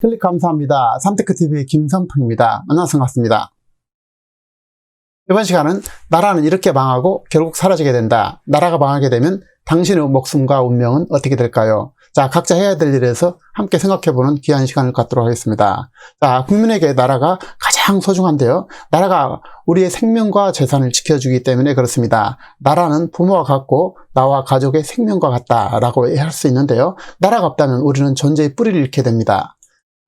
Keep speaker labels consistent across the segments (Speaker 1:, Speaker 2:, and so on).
Speaker 1: 클릭 감사합니다. 삼테크TV 김선풍입니다. 만나서 반갑습니다. 이번 시간은 나라는 이렇게 망하고 결국 사라지게 된다. 나라가 망하게 되면 당신의 목숨과 운명은 어떻게 될까요? 자, 각자 해야 될 일에서 함께 생각해보는 귀한 시간을 갖도록 하겠습니다. 자, 국민에게 나라가 가장 소중한데요. 나라가 우리의 생명과 재산을 지켜주기 때문에 그렇습니다. 나라는 부모와 같고 나와 가족의 생명과 같다라고 할 수 있는데요. 나라가 없다면 우리는 존재의 뿌리를 잃게 됩니다.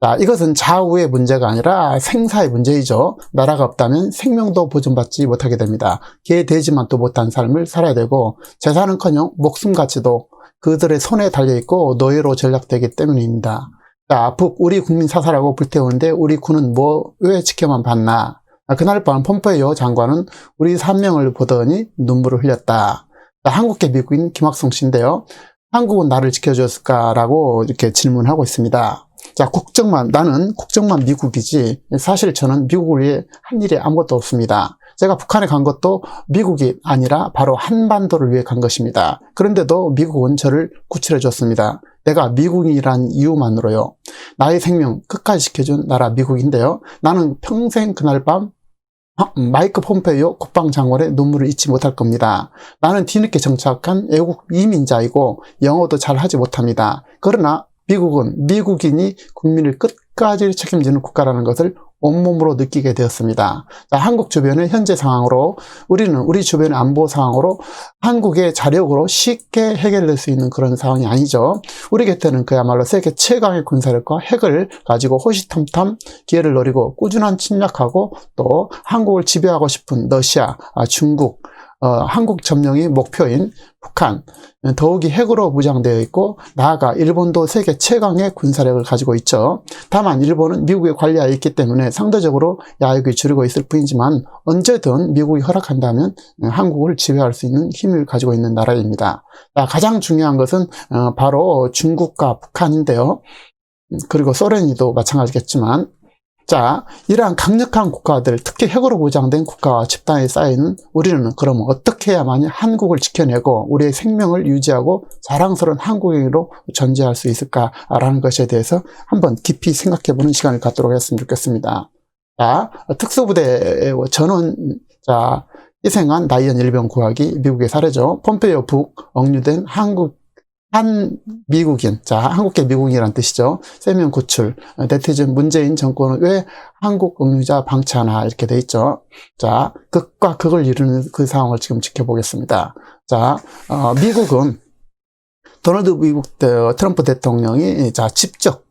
Speaker 1: 자, 이것은 좌우의 문제가 아니라 생사의 문제이죠. 나라가 없다면 생명도 보존받지 못하게 됩니다. 개되지만 또 못한 삶을 살아야 되고 재산은커녕 목숨 가치도 그들의 손에 달려있고 노예로 전락되기 때문입니다. 자, 북 우리 국민 사살하고 불태우는데 우리 군은 왜 지켜만 봤나? 그날 밤 폼페이오 장관은 우리 3명을 보더니 눈물을 흘렸다. 자, 한국계 미국인 김학성 씨인데요. 한국은 나를 지켜줬을까라고 이렇게 질문하고 있습니다. 자, 나는 국적만 미국이지 사실 저는 미국을 위해 한 일이 아무것도 없습니다. 제가 북한에 간 것도 미국이 아니라 바로 한반도를 위해 간 것입니다. 그런데도 미국은 저를 구출해 줬습니다. 내가 미국인이란 이유만으로요. 나의 생명 끝까지 지켜준 나라 미국인데요. 나는 평생 그날 밤 마이크 폼페이오 국방장관의 눈물을 잊지 못할 겁니다. 나는 뒤늦게 정착한 애국 이민자이고 영어도 잘 하지 못합니다. 그러나 미국은 미국인이 국민을 끝까지 책임지는 국가라는 것을 온몸으로 느끼게 되었습니다. 자, 한국 주변의 현재 상황으로 우리 주변의 안보 상황으로 한국의 자력으로 쉽게 해결될 수 있는 그런 상황이 아니죠. 우리 곁에는 그야말로 세계 최강의 군사력과 핵을 가지고 호시탐탐 기회를 노리고 꾸준한 침략하고 또 한국을 지배하고 싶은 러시아, 중국, 한국 점령이 목표인 북한, 더욱이 핵으로 무장되어 있고 나아가 일본도 세계 최강의 군사력을 가지고 있죠. 다만 일본은 미국의 관리하에 있기 때문에 상대적으로 야욕이 줄이고 있을 뿐이지만 언제든 미국이 허락한다면 한국을 지배할 수 있는 힘을 가지고 있는 나라입니다. 가장 중요한 것은 바로 중국과 북한인데요. 그리고 소련이도 마찬가지겠지만 자, 이러한 강력한 국가들, 특히 핵으로 무장된 국가와 집단에 쌓이는 우리는 그러면 어떻게 해야만이 한국을 지켜내고 우리의 생명을 유지하고 자랑스러운 한국인으로 존재할 수 있을까라는 것에 대해서 한번 깊이 생각해보는 시간을 갖도록 했으면 좋겠습니다. 자, 특수부대 전원, 자, 희생한 나이언 일병 구하기 미국의 사례죠. 폼페이오 북 억류된 한 미국인, 자, 한국계 미국인이란 뜻이죠. 세명 구출, 네티즌 문재인 정권은 왜 한국 억류자 방치하나 이렇게 돼 있죠. 자, 극과 극을 이루는 그 상황을 지금 지켜보겠습니다. 자, 미국은 도널드 트럼프 대통령이 자 직접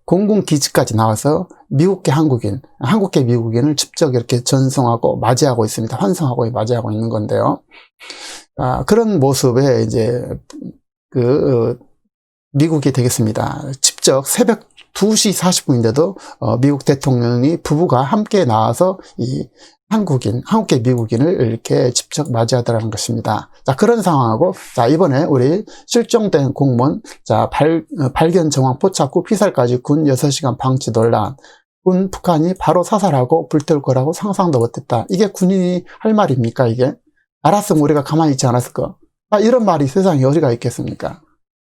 Speaker 1: 공군기지까지 나와서 한국계 미국인을 직접 이렇게 전송하고 맞이하고 있습니다. 환송하고 맞이하고 있는 건데요. 그런 모습에 이제 미국이 되겠습니다. 직접 새벽 2시 40분인데도 미국 대통령이 부부가 함께 나와서 이 한국계 미국인을 이렇게 직접 맞이하더라는 것입니다. 자, 그런 상황하고, 자, 이번에 우리 실종된 공무원, 자, 발견 정황 포착 후 피살까지 군 6시간 방치 논란. 북한이 바로 사살하고 불태울 거라고 상상도 못했다. 이게 군인이 할 말입니까, 이게? 알았으면 우리가 가만히 있지 않았을까? 이런 말이 세상에 어디가 있겠습니까?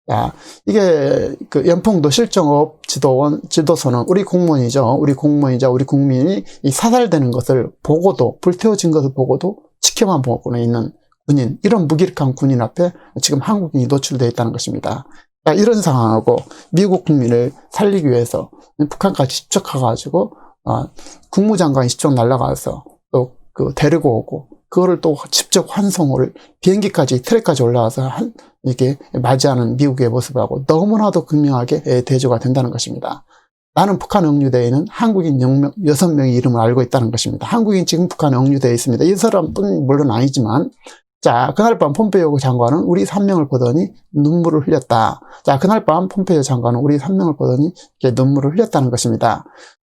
Speaker 1: 자, 이게 연평도 실종업 지도서는 우리 공무원이죠. 우리 공무원이자 우리 국민이 이 사살되는 것을 보고도, 불태워진 것을 보고도 지켜만 보고 있는 군인, 이런 무기력한 군인 앞에 지금 한국인이 노출되어 있다는 것입니다. 자, 이런 상황하고 미국 국민을 살리기 위해서 북한까지 집적해가지고 국무장관이 직접 날아가서 또 데리고 오고 그거를 또 직접 환송을 비행기까지 트랙까지 올라와서 이렇게 맞이하는 미국의 모습하고 너무나도 극명하게 대조가 된다는 것입니다. 나는 북한 억류대에 있는 한국인 6명의 이름을 알고 있다는 것입니다. 한국인 지금 북한에 억류되어 있습니다. 이 사람뿐 물론 아니지만 자, 그날 밤 폼페이오 장관은 우리 3명을 보더니 눈물을 흘렸다. 자, 그날 밤 폼페이오 장관은 우리 3명을 보더니 이렇게 눈물을 흘렸다는 것입니다.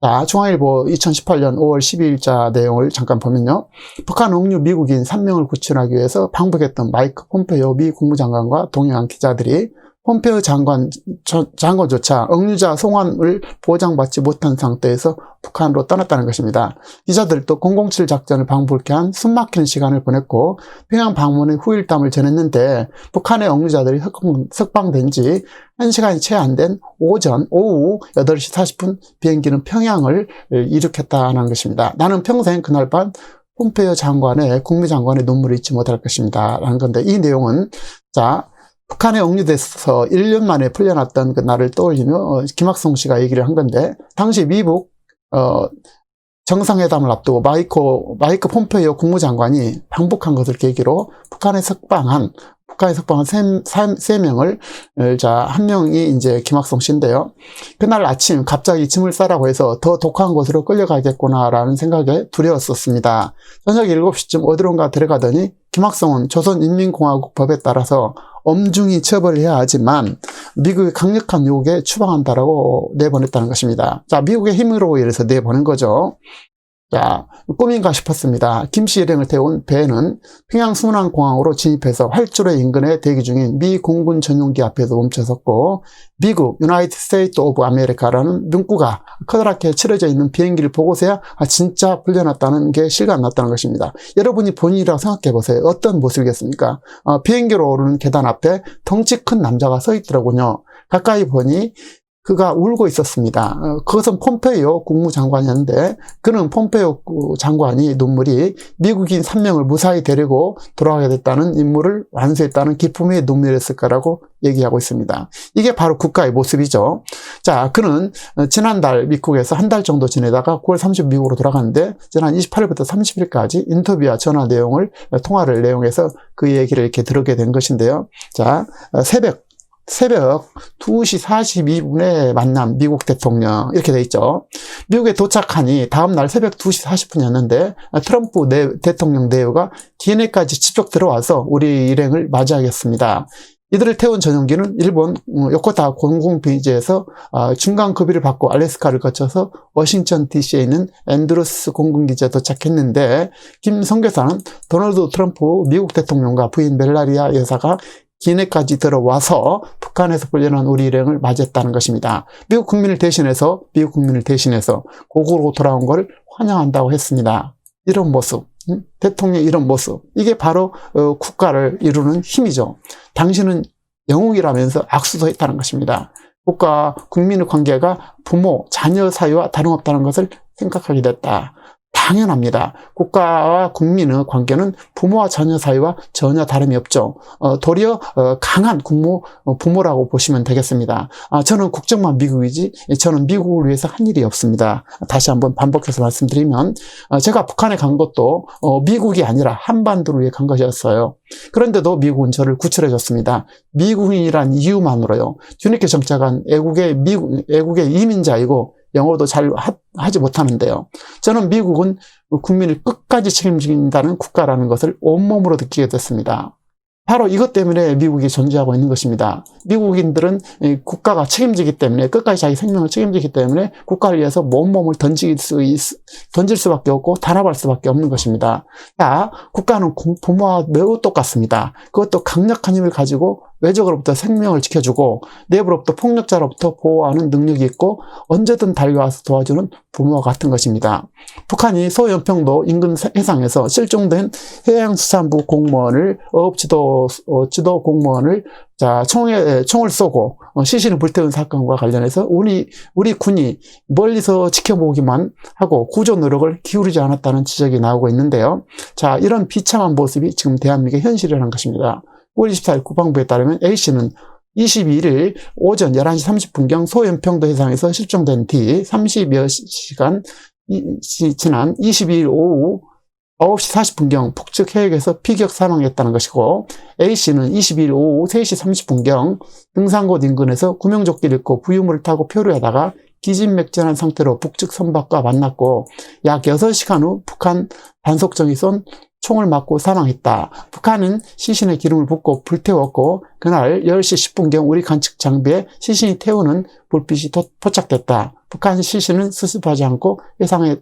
Speaker 1: 자, 중앙일보 2018년 5월 12일자 내용을 잠깐 보면요. 북한 억류 미국인 3명을 구출하기 위해서 방북했던 마이크 폼페이오 미 국무장관과 동행한 기자들이 폼페이오 장관조차 억류자 송환을 보장받지 못한 상태에서 북한으로 떠났다는 것입니다. 기자들도 007 작전을 방불케 한 숨막히는 시간을 보냈고 평양 방문의 후일담을 전했는데 북한의 억류자들이 석방된 지 1시간이 채 안 된 오후 8시 40분 비행기는 평양을 이륙했다는 것입니다. 나는 평생 그날 밤 폼페이오 장관의 국무장관의 눈물을 잊지 못할 것입니다. 라는 건데 이 내용은 북한에 억류돼서 1년 만에 풀려났던 그 날을 떠올리며 김학성 씨가 얘기를 한 건데 당시 미국 정상회담을 앞두고 마이크 폼페이오 국무장관이 방북한 것을 계기로 북한에 석방한 3명을, 한 명이 이제 김학성 씨인데요. 그날 아침 갑자기 짐을 싸라고 해서 더 독한 곳으로 끌려가겠구나라는 생각에 두려웠었습니다. 저녁 7시쯤 어디론가 들어가더니 김학성은 조선인민공화국 법에 따라서 엄중히 처벌해야 하지만 미국의 강력한 요구에 추방한다라고 내보냈다는 것입니다. 미국의 힘으로 인해서 내보낸 거죠. 꿈인가 싶었습니다. 김씨 일행을 태운 배는 평양 순환공항으로 진입해서 활주로 인근에 대기 중인 미 공군 전용기 앞에서 멈춰섰고 미국 유나이티드 스테이트 오브 아메리카라는 문구가 커다랗게 칠해져 있는 비행기를 보고서야 진짜 풀려났다는 게 실감났다는 것입니다. 여러분이 본인이라고 생각해 보세요. 어떤 모습이겠습니까? 비행기로 오르는 계단 앞에 덩치 큰 남자가 서 있더라고요. 가까이 보니 그가 울고 있었습니다. 그것은 폼페이오 국무장관이었는데 그는 폼페이오 장관이 눈물이 미국인 3명을 무사히 데리고 돌아가게 됐다는 임무를 완수했다는 기쁨의 눈물이었을 거라고 얘기하고 있습니다. 이게 바로 국가의 모습이죠. 그는 지난달 미국에서 한 달 정도 지내다가 9월 30일 미국으로 돌아갔는데 지난 28일부터 30일까지 인터뷰와 전화 통화를 내용해서 그 얘기를 이렇게 들었게 된 것인데요. 새벽 2시 42분에 만난 미국 대통령 이렇게 돼 있죠. 미국에 도착하니 다음날 새벽 2시 40분이었는데 트럼프 대통령 내외가 기내까지 직접 들어와서 우리 일행을 맞이하겠습니다. 이들을 태운 전용기는 일본 요코타 공군비지에서 중간급유를 받고 알래스카를 거쳐서 워싱턴 DC에 있는 앤드루스 공군기지에 도착했는데 김 선교사는 도널드 트럼프 미국 대통령과 부인 멜라니아 여사가 기내까지 들어와서 북한에서 풀려난 우리 일행을 맞이했다는 것입니다. 미국 국민을 대신해서 고국으로 돌아온 것을 환영한다고 했습니다. 이런 모습, 대통령 이런 모습, 이게 바로 국가를 이루는 힘이죠. 당신은 영웅이라면서 악수도 했다는 것입니다. 국가와 국민의 관계가 부모, 자녀 사이와 다름없다는 것을 생각하게 됐다. 당연합니다. 국가와 국민의 관계는 부모와 자녀 사이와 전혀 다름이 없죠. 도리어 강한 부모라고 보시면 되겠습니다. 저는 국적만 미국이지 저는 미국을 위해서 한 일이 없습니다. 다시 한번 반복해서 말씀드리면 제가 북한에 간 것도 미국이 아니라 한반도를 위해 간 것이었어요. 그런데도 미국은 저를 구출해 줬습니다. 미국인이란 이유만으로요. 뒤늦게 정착한 애국의 이민자이고 영어도 잘 하지 못하는데요. 저는 미국은 국민을 끝까지 책임진다는 국가라는 것을 온몸으로 느끼게 됐습니다. 바로 이것 때문에 미국이 존재하고 있는 것입니다. 미국인들은 국가가 책임지기 때문에 끝까지 자기 생명을 책임지기 때문에 국가를 위해서 온몸을 던질 수밖에 없고 단합할 수밖에 없는 것입니다. 국가는 부모와 매우 똑같습니다. 그것도 강력한 힘을 가지고 외적으로부터 생명을 지켜주고 내부로부터 폭력자로부터 보호하는 능력이 있고 언제든 달려와서 도와주는 부모와 같은 것입니다. 북한이 소연평도 인근 해상에서 실종된 해양수산부 공무원을 지도 공무원을 총을 쏘고 시신을 불태운 사건과 관련해서 우리 군이 멀리서 지켜보기만 하고 구조 노력을 기울이지 않았다는 지적이 나오고 있는데요. 이런 비참한 모습이 지금 대한민국의 현실이라는 것입니다. 9월 24일 국방부에 따르면 A씨는 22일 오전 11시 30분경 소연평도 해상에서 실종된 뒤 30여 시간 지난 22일 오후 9시 40분경 북측 해역에서 피격 사망했다는 것이고 A씨는 22일 오후 3시 30분경 등산곳 인근에서 구명조끼를 입고 부유물을 타고 표류하다가 기진맥진한 상태로 북측 선박과 만났고 약 6시간 후 북한 단속정이 쏜 총을 맞고 사망했다. 북한은 시신에 기름을 붓고 불태웠고 그날 10시 10분경 우리 관측 장비에 시신이 태우는 불빛이 포착됐다. 북한 시신은 수습하지 않고 해상에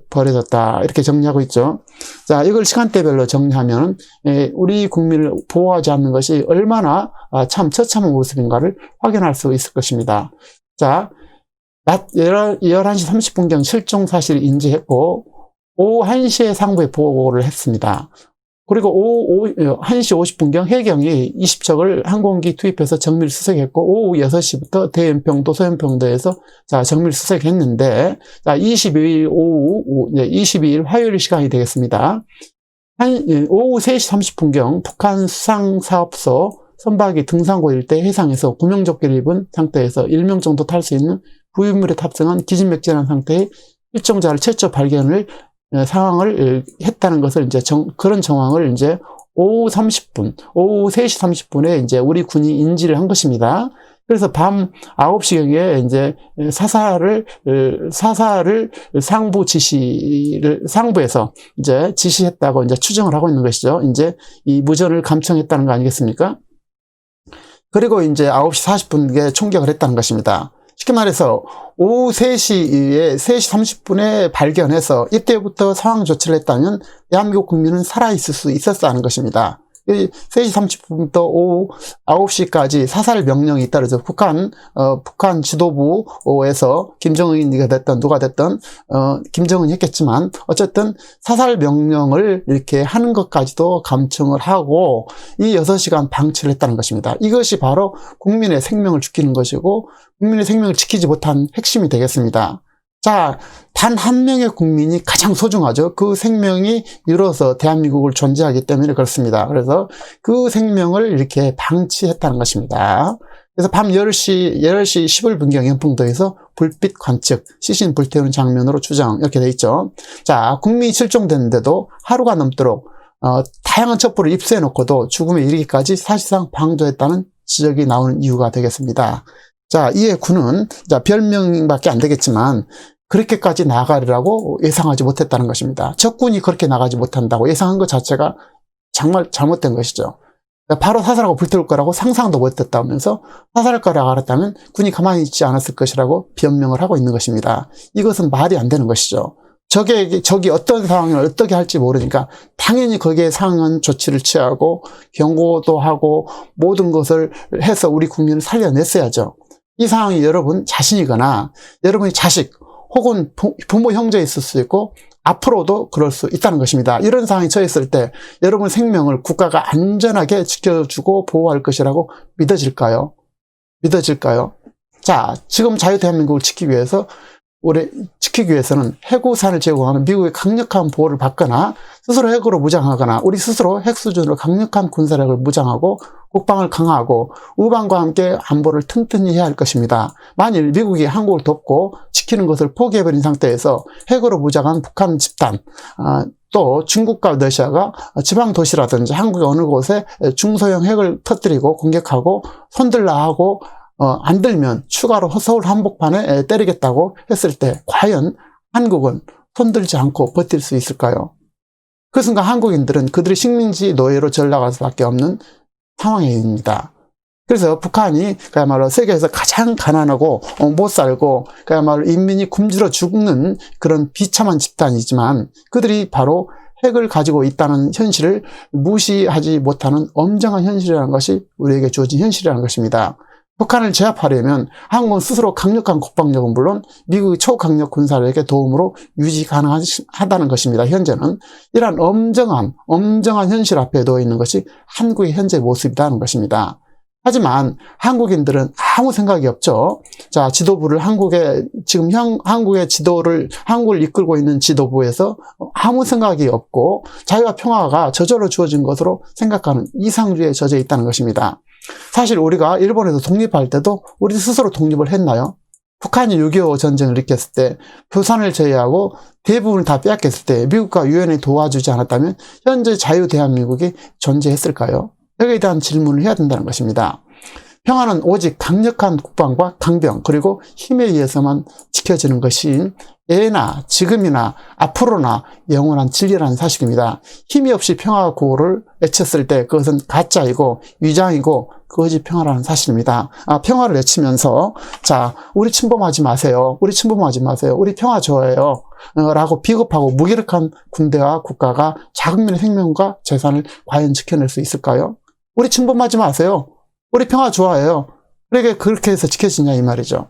Speaker 1: 버려졌다. 이렇게 정리하고 있죠. 자, 이걸 시간대별로 정리하면 우리 국민을 보호하지 않는 것이 얼마나 참 처참한 모습인가를 확인할 수 있을 것입니다. 자, 낮 11시 30분경 실종 사실을 인지했고 오후 1시에 상부에 보고를 했습니다. 그리고 오후 1시 50분경 해경이 20척을 항공기 투입해서 정밀 수색했고 오후 6시부터 대연평도 소연평도에서 자 정밀 수색했는데 자 22일 오후 22일 화요일 시간이 되겠습니다. 오후 3시 30분경 북한 수상사업소 선박이 등산고 일대 해상에서 구명조끼를 입은 상태에서 1명 정도 탈 수 있는 부유물에 탑승한 기진맥진한 상태의 실종자를 최초 발견을 상황을 했다는 것을 이제 그런 정황을 이제 오후 30분, 오후 3시 30분에 이제 우리 군이 인지를 한 것입니다. 그래서 밤 9시경에 이제 사살을 상부에서 이제 지시했다고 이제 추정을 하고 있는 것이죠. 이제 이 무전을 감청했다는 거 아니겠습니까? 그리고 이제 9시 40분에 총격을 했다는 것입니다. 쉽게 말해서 오후 3시 30분에 발견해서 이때부터 상황 조치를 했다면 대한민국 국민은 살아있을 수 있었다는 것입니다. 3시 30분부터 오후 9시까지 사살 명령이 따르죠. 북한 지도부에서 김정은이가 됐든 누가 됐든 김정은이 했겠지만 어쨌든 사살 명령을 이렇게 하는 것까지도 감청을 하고 이 6시간 방치를 했다는 것입니다. 이것이 바로 국민의 생명을 지키는 것이고 국민의 생명을 지키지 못한 핵심이 되겠습니다. 자, 단 한 명의 국민이 가장 소중하죠. 그 생명이 이뤄서 대한민국을 존재하기 때문에 그렇습니다. 그래서 그 생명을 이렇게 방치했다는 것입니다. 그래서 밤 10시 11분경 연풍도에서 불빛 관측, 시신 불태우는 장면으로 추정 이렇게 돼 있죠. 자, 국민이 실종됐는데도 하루가 넘도록 다양한 첩보를 입수해 놓고도 죽음에 이르기까지 사실상 방조했다는 지적이 나오는 이유가 되겠습니다. 자, 이에 군은 별명밖에 안 되겠지만 그렇게까지 나가리라고 예상하지 못했다는 것입니다. 적군이 그렇게 나가지 못한다고 예상한 것 자체가 정말 잘못된 것이죠. 바로 사살하고 불태울 거라고 상상도 못했다면서 사살할 거라고 알았다면 군이 가만히 있지 않았을 것이라고 변명을 하고 있는 것입니다. 이것은 말이 안 되는 것이죠. 적이 어떤 상황을 어떻게 할지 모르니까 당연히 거기에 상한 조치를 취하고 경고도 하고 모든 것을 해서 우리 국민을 살려냈어야죠. 이 상황이 여러분 자신이거나 여러분의 자식 혹은 부모 형제에 있을 수 있고 앞으로도 그럴 수 있다는 것입니다. 이런 상황에 처했을 때 여러분 생명을 국가가 안전하게 지켜주고 보호할 것이라고 믿어질까요? 자, 지금 자유대한민국을 지키기 위해서는 해구산을 제공하는 미국의 강력한 보호를 받거나 스스로 핵으로 무장하거나 우리 스스로 핵 수준으로 강력한 군사력을 무장하고 국방을 강화하고 우방과 함께 안보를 튼튼히 해야 할 것입니다. 만일 미국이 한국을 돕고 지키는 것을 포기해버린 상태에서 핵으로 무장한 북한 집단 또 중국과 러시아가 지방 도시라든지 한국의 어느 곳에 중소형 핵을 터뜨리고 공격하고 손들라 하고 안 들면 추가로 서울 한복판에 때리겠다고 했을 때 과연 한국은 손들지 않고 버틸 수 있을까요? 그 순간 한국인들은 그들의 식민지 노예로 전락할 수밖에 없는 상황입니다. 그래서 북한이 그야말로 세계에서 가장 가난하고 못 살고 그야말로 인민이 굶주려 죽는 그런 비참한 집단이지만 그들이 바로 핵을 가지고 있다는 현실을 무시하지 못하는 엄정한 현실이라는 것이 우리에게 주어진 현실이라는 것입니다. 북한을 제압하려면 한국은 스스로 강력한 국방력은 물론 미국의 초강력 군사력의 도움으로 유지 가능하다는 것입니다. 현재는 이러한 엄정한 현실 앞에 놓여 있는 것이 한국의 현재 모습이라는 것입니다. 하지만 한국인들은 아무 생각이 없죠. 자, 지도부를 한국을 이끌고 있는 지도부에서 아무 생각이 없고 자유와 평화가 저절로 주어진 것으로 생각하는 이상주의에 젖어 있다는 것입니다. 사실 우리가 일본에서 독립할 때도 우리 스스로 독립을 했나요? 북한이 6.25 전쟁을 일으켰을 때 부산을 제외하고 대부분을 다 빼앗겼을 때 미국과 유엔이 도와주지 않았다면 현재 자유 대한민국이 존재했을까요? 여기에 대한 질문을 해야 된다는 것입니다. 평화는 오직 강력한 국방과 강병 그리고 힘에 의해서만 지켜지는 것이 예나 지금이나 앞으로나 영원한 진리라는 사실입니다. 힘이 없이 평화 구호를 외쳤을 때 그것은 가짜이고 위장이고 거짓 평화라는 사실입니다. 평화를 외치면서 자, 우리 침범하지 마세요. 우리 침범하지 마세요. 우리 평화 좋아해요. 라고 비겁하고 무기력한 군대와 국가가 자국민의 생명과 재산을 과연 지켜낼 수 있을까요? 우리 침범하지 마세요. 우리 평화 좋아해요. 그렇게 해서 지켜지냐 이 말이죠.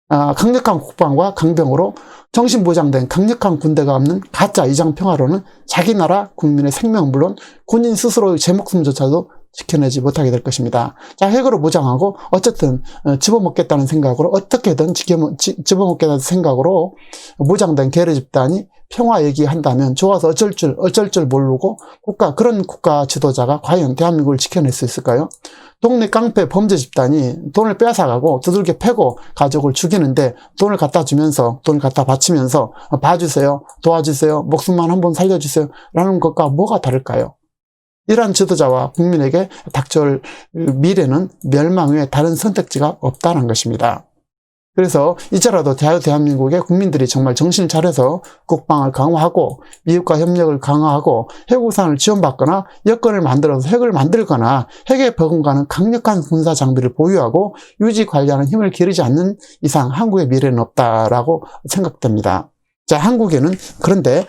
Speaker 1: 강력한 국방과 강병으로 정신보장된 강력한 군대가 없는 가짜 이장 평화로는 자기 나라 국민의 생명 물론 군인 스스로의 제 목숨조차도 지켜내지 못하게 될 것입니다. 자, 핵으로 무장하고 어쨌든 집어먹겠다는 생각으로 어떻게든 집어먹겠다는 생각으로 무장된 게르 집단이 평화 얘기한다면 좋아서 어쩔 줄 모르고 그런 국가 지도자가 과연 대한민국을 지켜낼 수 있을까요? 동네 깡패 범죄 집단이 돈을 빼앗아가고 두들겨 패고 가족을 죽이는데 돈을 갖다 주면서 돈을 갖다 바치면서 봐주세요, 도와주세요, 목숨만 한번 살려주세요 라는 것과 뭐가 다를까요? 이러한 지도자와 국민에게 닥쳐올 미래는 멸망 외에 다른 선택지가 없다는 것입니다. 그래서 이제라도 대한민국의 국민들이 정말 정신을 차려서 국방을 강화하고 미국과 협력을 강화하고 핵우산을 지원받거나 여건을 만들어서 핵을 만들거나 핵에 버금가는 강력한 군사 장비를 보유하고 유지 관리하는 힘을 기르지 않는 이상 한국의 미래는 없다라고 생각됩니다. 자, 한국에는 그런데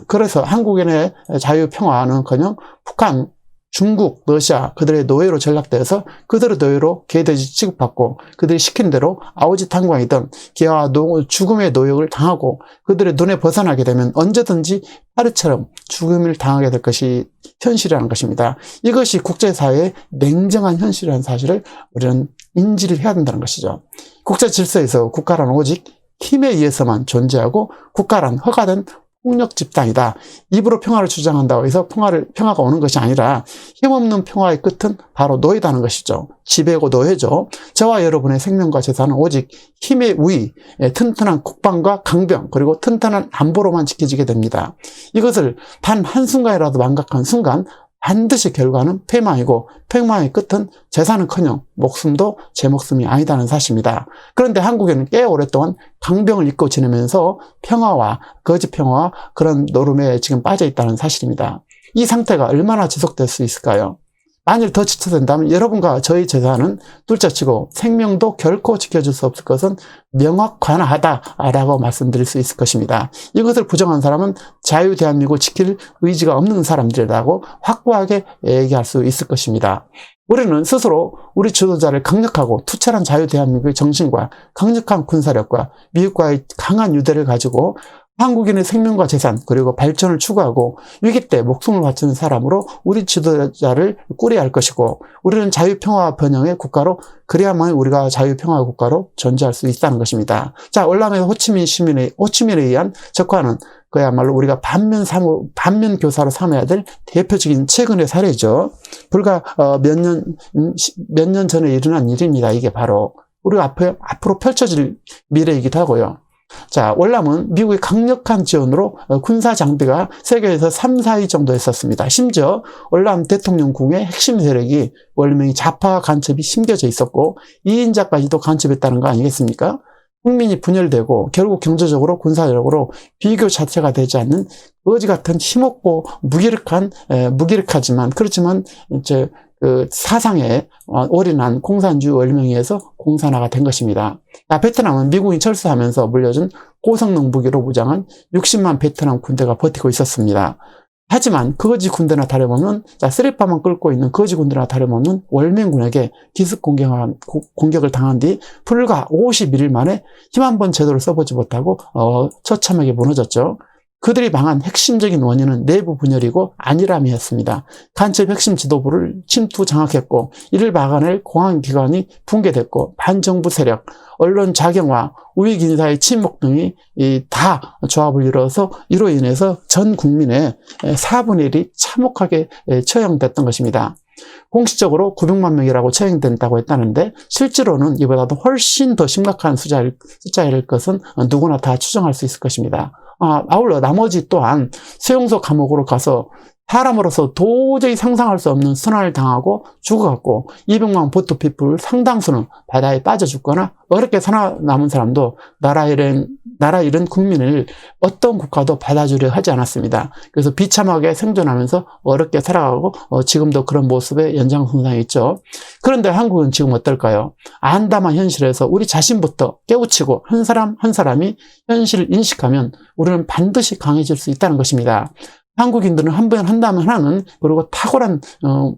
Speaker 1: 그래서 한국인의 자유평화는커녕 북한, 중국, 러시아 그들의 노예로 전락되어서 그들의 노예로 개돼지 취급받고 그들이 시킨 대로 아우지 탄광이든 기아와 죽음의 노역을 당하고 그들의 눈에 벗어나게 되면 언제든지 파리처럼 죽음을 당하게 될 것이 현실이라는 것입니다. 이것이 국제사회의 냉정한 현실이라는 사실을 우리는 인지를 해야 된다는 것이죠. 국제 질서에서 국가란 오직 힘에 의해서만 존재하고 국가란 허가된 폭력 집단이다. 입으로 평화를 주장한다고 해서 평화가 오는 것이 아니라 힘없는 평화의 끝은 바로 노예다는 것이죠. 지배고 노예죠. 저와 여러분의 생명과 재산은 오직 힘의 우위, 튼튼한 국방과 강병, 그리고 튼튼한 안보로만 지켜지게 됩니다. 이것을 단 한순간이라도 망각한 순간 반드시 결과는 패망이고 패망의 끝은 재산은커녕 목숨도 제 목숨이 아니다는 사실입니다. 그런데 한국에는 꽤 오랫동안 강병을 잊고 지내면서 평화와 거짓 평화와 그런 노름에 지금 빠져 있다는 사실입니다. 이 상태가 얼마나 지속될 수 있을까요? 만일 더 지체된다면 여러분과 저희 재산은 둘째치고 생명도 결코 지켜줄 수 없을 것은 명확하다라고 말씀드릴 수 있을 것입니다. 이것을 부정한 사람은 자유 대한민국을 지킬 의지가 없는 사람들이라고 확고하게 얘기할 수 있을 것입니다. 우리는 스스로 우리 지도자를 강력하고 투철한 자유 대한민국의 정신과 강력한 군사력과 미국과의 강한 유대를 가지고 한국인의 생명과 재산 그리고 발전을 추구하고 위기 때 목숨을 바치는 사람으로 우리 지도자를 꾸려야 할 것이고 우리는 자유평화 번영의 국가로 그래야만 우리가 자유평화 국가로 존재할 수 있다는 것입니다. 자, 월남의 호치민에 의한 적화는 그야말로 우리가 반면 교사로 삼아야 될 대표적인 최근의 사례죠. 불과 몇 년 전에 일어난 일입니다. 이게 바로 우리가 앞으로 펼쳐질 미래이기도 하고요. 자, 월남은 미국의 강력한 지원으로 군사 장비가 세계에서 3, 4위 정도 했었습니다. 심지어 월남 대통령궁의 핵심 세력이 월명이 좌파 간첩이 심겨져 있었고 2인자까지도 간첩했다는 거 아니겠습니까? 국민이 분열되고 결국 경제적으로 군사적으로 비교 자체가 되지 않는 거지 같은 힘없고 무기력하지만 그렇지만 이제 사상에 올인한 공산주의 월명에서 공산화가 된 것입니다. 베트남은 미국이 철수하면서 물려준 고성능 무기로 무장한 60만 베트남 군대가 버티고 있었습니다. 하지만 거지 군대나 다름없는 쓰레빠만 끌고 있는 거지 군대나 다름없는 월맹군에게 기습 공격을 당한 뒤 불과 51일 만에 힘 한 번 제대로 써보지 못하고 처참하게 무너졌죠. 그들이 망한 핵심적인 원인은 내부 분열이고 안일함이었습니다. 간첩 핵심 지도부를 침투 장악했고 이를 막아낼 공안기관이 붕괴됐고 반정부 세력, 언론 자경화, 우익 인사의 침묵 등이 다 조합을 이로 인해서 전 국민의 4분의 1이 참혹하게 처형됐던 것입니다. 공식적으로 900만 명이라고 처형된다고 했다는데 실제로는 이보다도 훨씬 더 심각한 숫자일 것은 누구나 다 추정할 수 있을 것입니다. 아울러 나머지 또한 수용소 감옥으로 가서 사람으로서 도저히 상상할 수 없는 순환을 당하고 죽어갖고 200만 보트피플 상당수는 바다에 빠져 죽거나 어렵게 살아남은 사람도 나라 잃은 국민을 어떤 국가도 받아주려 하지 않았습니다. 그래서 비참하게 생존하면서 어렵게 살아가고 지금도 그런 모습의 연장선상에 있죠. 그런데 한국은 지금 어떨까요? 암담한 현실에서 우리 자신부터 깨우치고 한 사람 한 사람이 현실을 인식하면 우리는 반드시 강해질 수 있다는 것입니다. 한국인들은 한 번 한다면 하는, 그리고 탁월한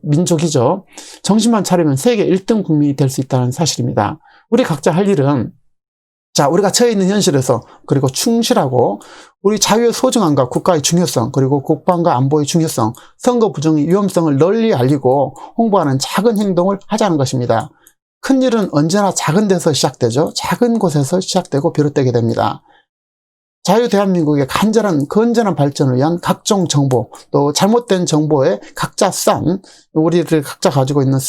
Speaker 1: 민족이죠. 정신만 차리면 세계 1등 국민이 될 수 있다는 사실입니다. 우리 각자 할 일은, 자, 우리가 처해 있는 현실에서, 그리고 충실하고 우리 자유의 소중함과 국가의 중요성, 그리고 국방과 안보의 중요성, 선거 부정의 위험성을 널리 알리고 홍보하는 작은 행동을 하자는 것입니다. 큰 일은 언제나 작은 데서 시작되죠. 작은 곳에서 시작되고 비롯되게 됩니다. 자유 대한민국의 건전한 발전을 위한 각종 정보, 또 잘못된 정보에 각자 우리를 각자 가지고 있는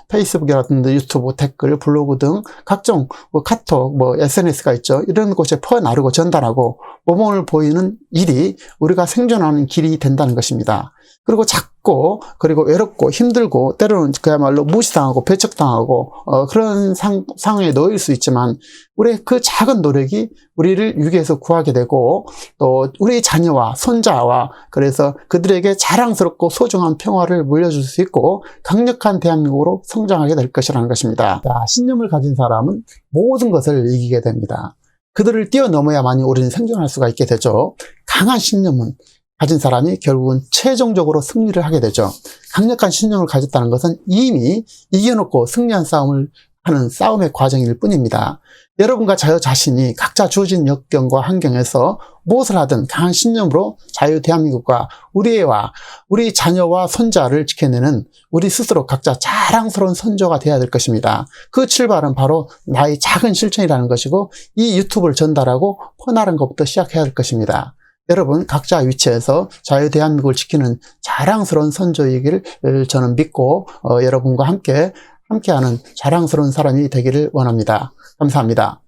Speaker 1: 페이스북이라든지 유튜브, 댓글, 블로그 등 각종 카톡, SNS가 있죠. 이런 곳에 퍼나르고 전달하고 모범을 보이는 일이 우리가 생존하는 길이 된다는 것입니다. 그리고 작고, 그리고 외롭고 힘들고 때로는 그야말로 무시당하고 배척당하고 그런 상황에 놓일 수 있지만 우리의 그 작은 노력이 우리를 위기에서 구하게 되고 또 우리 자녀와 손자와 그래서 그들에게 자랑스럽고 소중한 평화를 물려줄 수 있고 강력한 대한민국으로 성장하게 될 것이라는 것입니다. 자, 신념을 가진 사람은 모든 것을 이기게 됩니다. 그들을 뛰어넘어야만이 우리는 생존할 수가 있게 되죠. 강한 신념은 가진 사람이 결국은 최종적으로 승리를 하게 되죠. 강력한 신념을 가졌다는 것은 이미 이겨놓고 승리한 싸움을 하는 싸움의 과정일 뿐입니다. 여러분과 저 자신이 각자 주어진 역경과 환경에서 무엇을 하든 강한 신념으로 자유 대한민국과 우리 자녀와 손자를 지켜내는 우리 스스로 각자 자랑스러운 선조가 되어야 될 것입니다. 그 출발은 바로 나의 작은 실천이라는 것이고 이 유튜브를 전달하고 퍼나른 것부터 시작해야 될 것입니다. 여러분 각자 위치에서 자유 대한민국을 지키는 자랑스러운 선조이기를 저는 믿고 여러분과 함께하는 자랑스러운 사람이 되기를 원합니다. 감사합니다.